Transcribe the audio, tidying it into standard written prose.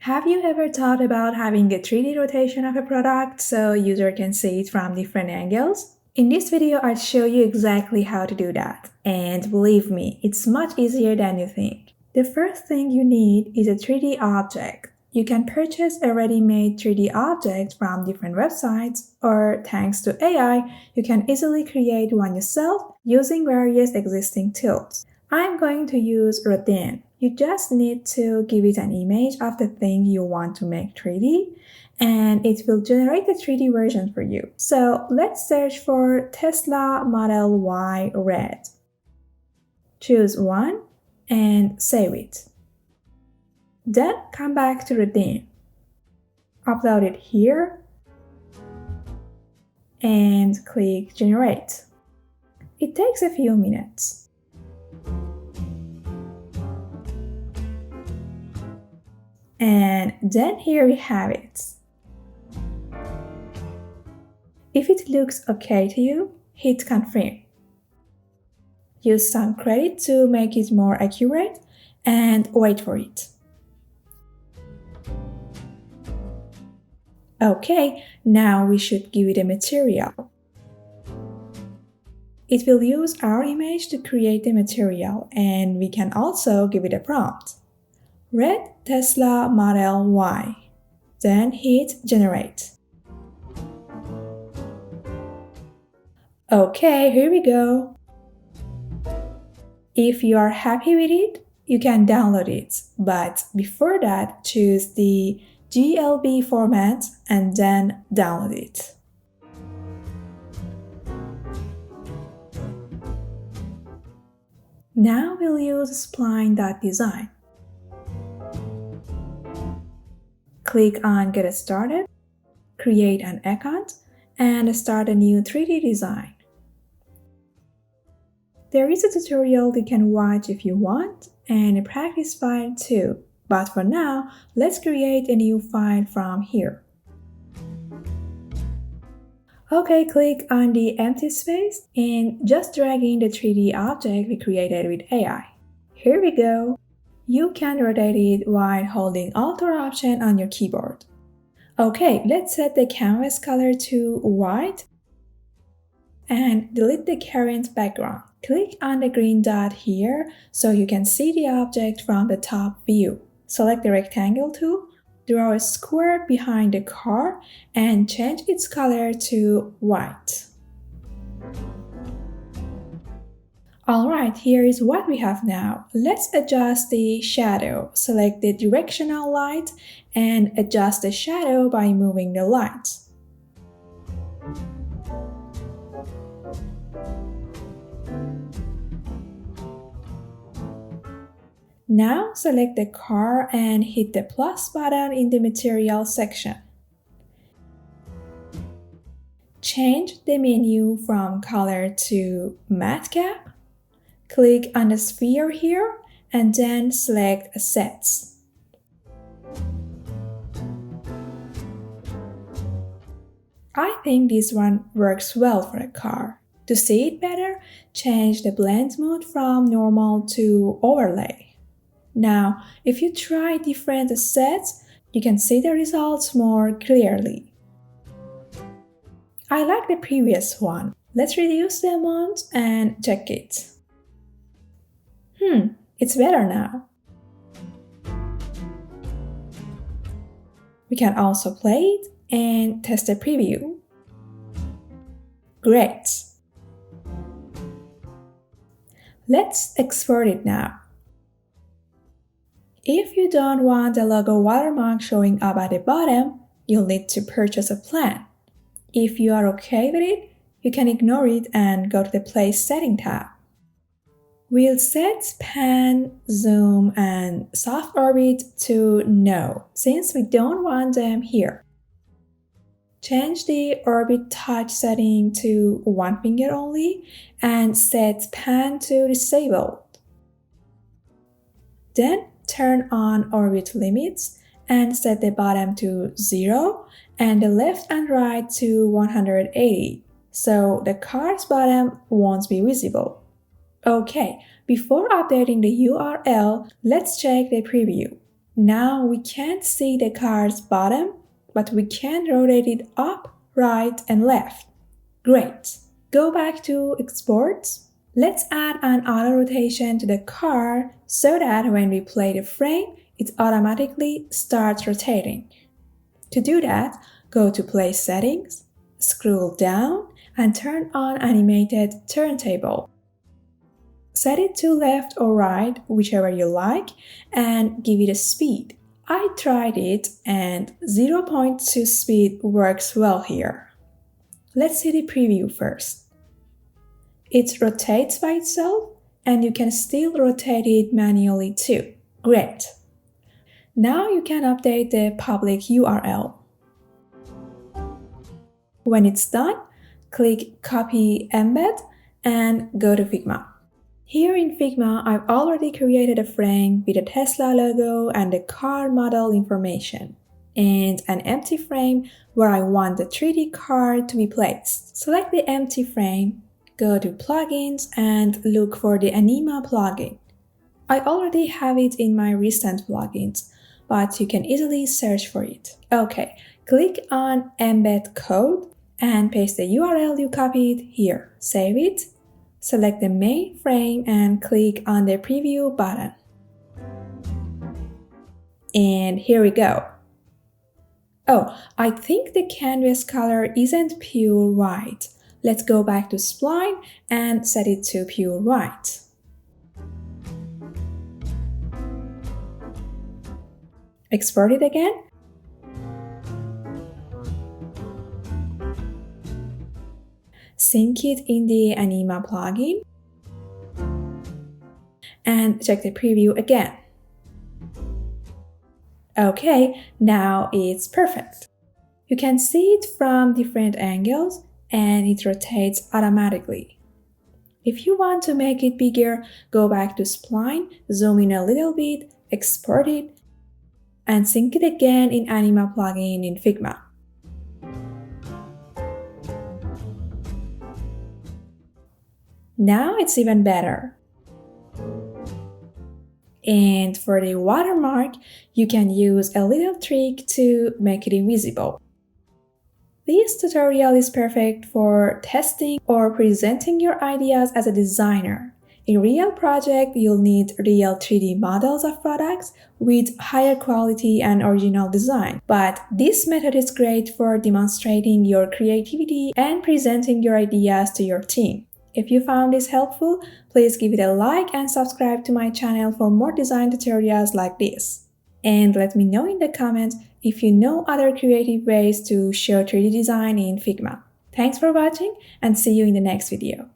Have you ever thought about having a 3D rotation of a product so user can see it from different angles? In this video, I'll show you exactly how to do that. And believe me, it's much easier than you think. The first thing you need is a 3D object. You can purchase a ready-made 3D object from different websites, or thanks to AI, you can easily create one yourself using various existing tools. I'm going to use Rodin. You just need to give it an image of the thing you want to make 3D, and it will generate the 3D version for you. So let's search for Tesla Model Y red. Choose one and save it. Then come back to Rodin. Upload it here and click Generate. It takes a few minutes. And then here we have it. If it looks okay to you, hit Confirm. Use some credit to make it more accurate and wait for it. Okay, now we should give it a material. It will use our image to create the material, and we can also give it a prompt. Red Tesla Model Y. Then hit Generate. Okay, here we go. If you are happy with it, you can download it. But before that, choose the GLB format and then download it. Now we'll use spline.design. Click on Get Started, create an account, and start a new 3D design. There is a tutorial you can watch if you want, and a practice file too. But for now, let's create a new file from here. Okay, click on the empty space and just drag in the 3D object we created with AI. Here we go. You can rotate it while holding Alt or Option on your keyboard. Okay, let's set the canvas color to white and delete the current background. Click on the green dot here so you can see the object from the top view. Select the rectangle tool, draw a square behind the car, and change its color to white. Alright, here is what we have now. Let's adjust the shadow. Select the directional light and adjust the shadow by moving the light. Now select the car and hit the plus button in the material section. Change the menu from color to matte cap. Click on the sphere here and then select Assets. I think this one works well for a car. To see it better, change the blend mode from normal to overlay. Now, if you try different assets, you can see the results more clearly. I like the previous one. Let's reduce the amount and check it. It's better now. We can also play it and test the preview. Great! Let's export it now. If you don't want the logo watermark showing up at the bottom, you'll need to purchase a plan. If you are okay with it, you can ignore it and go to the Place Setting tab. We'll set pan, zoom, and soft orbit to no, since we don't want them here. Change the orbit touch setting to one finger only and set pan to disabled. Then turn on orbit limits and set the bottom to 0 and the left and right to 180, so the car's bottom won't be visible. Okay, before updating the URL, let's check the preview. Now we can't see the car's bottom, but we can rotate it up, right, and left. Great. Go back to exports. Let's add an auto rotation to the car so that when we play the frame, it automatically starts rotating. To do that, go to Play Settings, scroll down, and turn on Animated Turntable. Set it to left or right, whichever you like, and give it a speed. I tried it and 0.2 speed works well here. Let's see the preview first. It rotates by itself, and you can still rotate it manually too. Great! Now you can update the public URL. When it's done, click Copy Embed and go to Figma. Here in Figma, I've already created a frame with a Tesla logo and the car model information, and an empty frame where I want the 3D car to be placed. Select the empty frame, go to Plugins, and look for the Anima plugin. I already have it in my recent plugins, but you can easily search for it. Okay, click on Embed Code and paste the URL you copied here. Save it. Select the main frame and click on the preview button. And here we go. Oh, I think the canvas color isn't pure white. Let's go back to Spline and set it to pure white. Export it again. Sync it in the Anima plugin, and check the preview again. Okay, now it's perfect. You can see it from different angles and it rotates automatically. If you want to make it bigger, go back to Spline, zoom in a little bit, export it, and sync it again in Anima plugin in Figma. Now it's even better. And for the watermark, you can use a little trick to make it invisible. This tutorial is perfect for testing or presenting your ideas as a designer. In real project, you'll need real 3D models of products with higher quality and original design. But this method is great for demonstrating your creativity and presenting your ideas to your team. If you found this helpful, please give it a like and subscribe to my channel for more design tutorials like this. And let me know in the comments if you know other creative ways to show 3D design in Figma. Thanks for watching and see you in the next video.